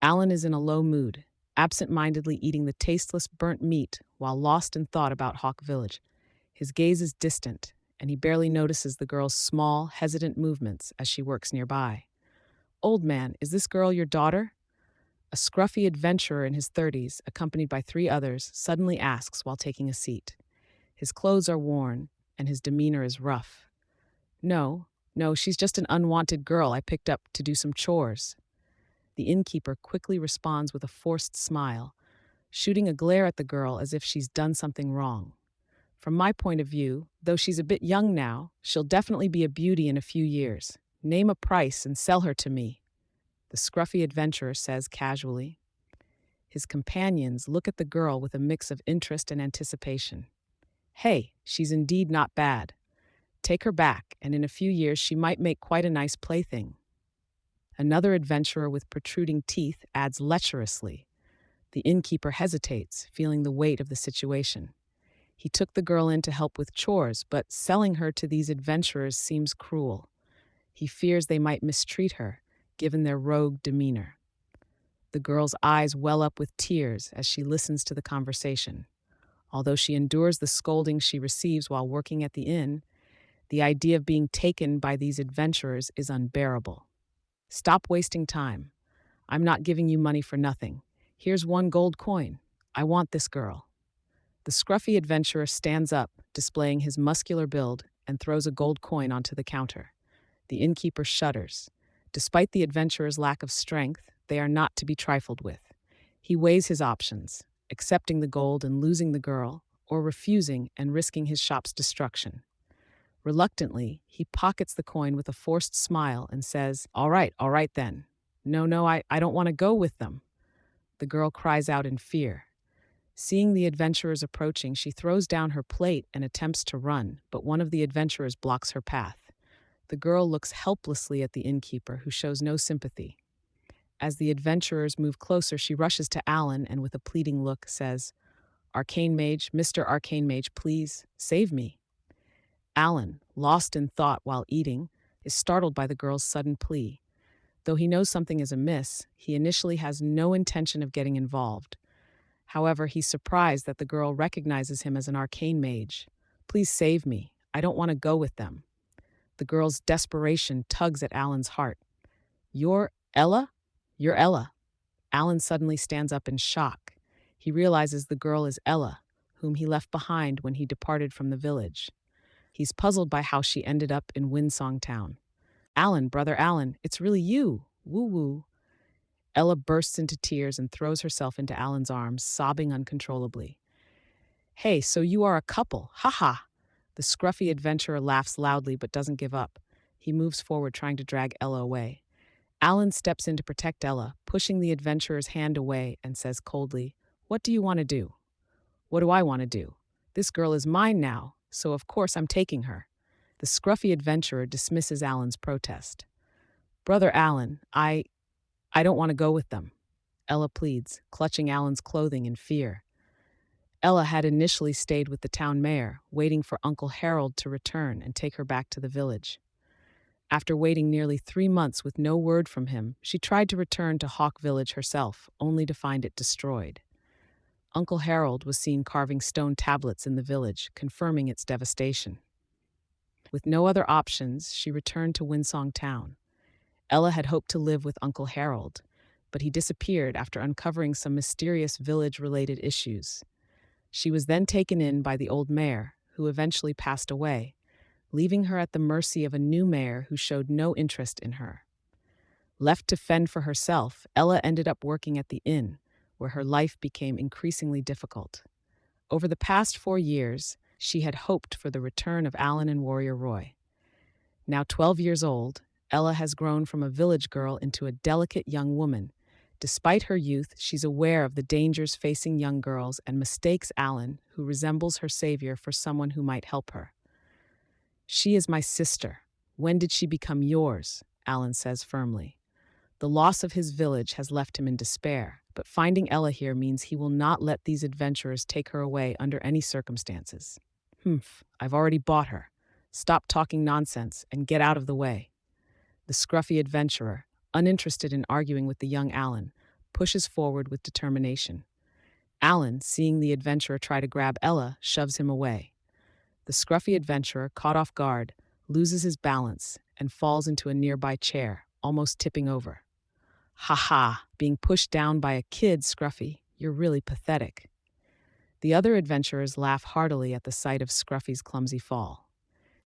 Alan is in a low mood, absent-mindedly eating the tasteless burnt meat while lost in thought about Hawk Village. His gaze is distant, and he barely notices the girl's small, hesitant movements as she works nearby. "Old man, is this girl your daughter?" A scruffy adventurer in his 30s, accompanied by three others, suddenly asks while taking a seat. His clothes are worn, and his demeanor is rough. "No, no, she's just an unwanted girl I picked up to do some chores." The innkeeper quickly responds with a forced smile, shooting a glare at the girl as if she's done something wrong. "From my point of view, though she's a bit young now, she'll definitely be a beauty in a few years. Name a price and sell her to me," the scruffy adventurer says casually. His companions look at the girl with a mix of interest and anticipation. "Hey, she's indeed not bad. Take her back, and in a few years she might make quite a nice plaything." Another adventurer with protruding teeth adds lecherously. The innkeeper hesitates, feeling the weight of the situation. He took the girl in to help with chores, but selling her to these adventurers seems cruel. He fears they might mistreat her, given their rogue demeanor. The girl's eyes well up with tears as she listens to the conversation. Although she endures the scolding she receives while working at the inn, the idea of being taken by these adventurers is unbearable. "Stop wasting time. I'm not giving you money for nothing. Here's 1 gold coin. I want this girl." The scruffy adventurer stands up, displaying his muscular build, and throws a gold coin onto the counter. The innkeeper shudders. Despite the adventurer's lack of strength, they are not to be trifled with. He weighs his options, accepting the gold and losing the girl, or refusing and risking his shop's destruction. Reluctantly, he pockets the coin with a forced smile and says, all right then. "No, no, I don't want to go with them." The girl cries out in fear. Seeing the adventurers approaching, she throws down her plate and attempts to run, but one of the adventurers blocks her path. The girl looks helplessly at the innkeeper, who shows no sympathy. As the adventurers move closer, she rushes to Alan and with a pleading look says, "Arcane Mage, Mr. Arcane Mage, please, save me." Alan, lost in thought while eating, is startled by the girl's sudden plea. Though he knows something is amiss, he initially has no intention of getting involved. However, he's surprised that the girl recognizes him as an arcane mage. "Please save me. I don't want to go with them." The girl's desperation tugs at Alan's heart. "You're Ella? You're Ella." Alan suddenly stands up in shock. He realizes the girl is Ella, whom he left behind when he departed from the village. He's puzzled by how she ended up in Windsong Town. "Alan, brother Alan, it's really you. Woo woo." Ella bursts into tears and throws herself into Alan's arms, sobbing uncontrollably. "Hey, so you are a couple. Ha ha." The scruffy adventurer laughs loudly but doesn't give up. He moves forward, trying to drag Ella away. Alan steps in to protect Ella, pushing the adventurer's hand away and says coldly, "What do you want to do?" "What do I want to do? This girl is mine now, so of course I'm taking her." The scruffy adventurer dismisses Alan's protest. "Brother Alan, I don't want to go with them," Ella pleads, clutching Alan's clothing in fear. Ella had initially stayed with the town mayor, waiting for Uncle Harold to return and take her back to the village. After waiting nearly 3 months with no word from him, she tried to return to Hawk Village herself, only to find it destroyed. Uncle Harold was seen carving stone tablets in the village, confirming its devastation. With no other options, she returned to Winsong Town. Ella had hoped to live with Uncle Harold, but he disappeared after uncovering some mysterious village-related issues. She was then taken in by the old mayor, who eventually passed away, leaving her at the mercy of a new mayor who showed no interest in her. Left to fend for herself, Ella ended up working at the inn, where her life became increasingly difficult. Over the past 4 years, she had hoped for the return of Alan and Warrior Roy. Now 12 years old, Ella has grown from a village girl into a delicate young woman. Despite her youth, she's aware of the dangers facing young girls and mistakes Alan, who resembles her savior, for someone who might help her. "She is my sister. When did she become yours?" Alan says firmly. The loss of his village has left him in despair, but finding Ella here means he will not let these adventurers take her away under any circumstances. "Humph, I've already bought her. Stop talking nonsense and get out of the way." The scruffy adventurer, uninterested in arguing with the young Alan, pushes forward with determination. Alan, seeing the adventurer try to grab Ella, shoves him away. The scruffy adventurer, caught off guard, loses his balance and falls into a nearby chair, almost tipping over. Ha ha, being pushed down by a kid, Scruffy. You're really pathetic. The other adventurers laugh heartily at the sight of Scruffy's clumsy fall.